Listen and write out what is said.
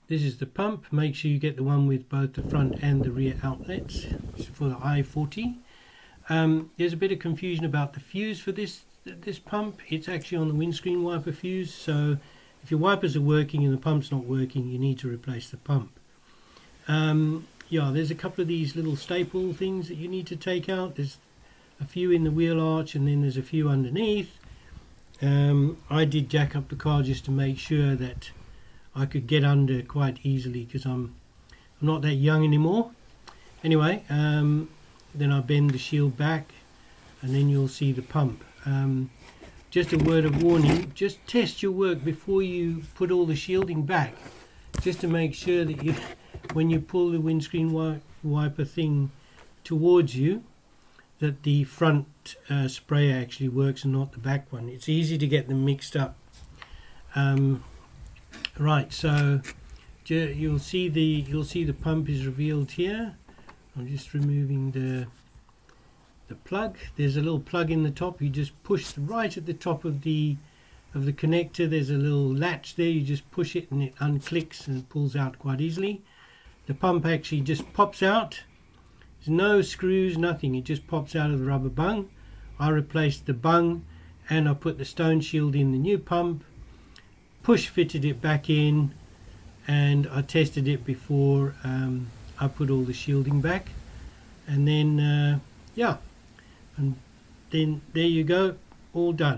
This is the pump. Make sure you get the one with both the front and the rear outlets. It's for the i40. There's a bit of confusion about the fuse for this pump. It's actually on the windscreen wiper fuse, so if your wipers are working and the pump's not working, you need to replace the pump. Yeah, there's a couple of these little staple things that you need to take out. There's a few in the wheel arch and then there's a few underneath. I did jack up the car just to make sure that I could get under quite easily, because I'm not that young anymore. Anyway, then I bend the shield back and then you'll see the pump. Just a word of warning, just test your work before you put all the shielding back, just to make sure that you, when you pull the windscreen wiper thing towards you, that the front sprayer actually works and not the back one. It's easy to get them mixed up. Right, so you'll see the pump is revealed here. I'm just removing the plug. There's a little plug in the top. You just push right at the top of the connector. There's a little latch there. You just push it and it unclicks and pulls out quite easily. The pump actually just pops out. There's no screws, nothing. It just pops out of the rubber bung. I replaced the bung and I put the stone shield in the new pump, push fitted it back in, and I tested it before I put all the shielding back. And then yeah, and then there you go, all done.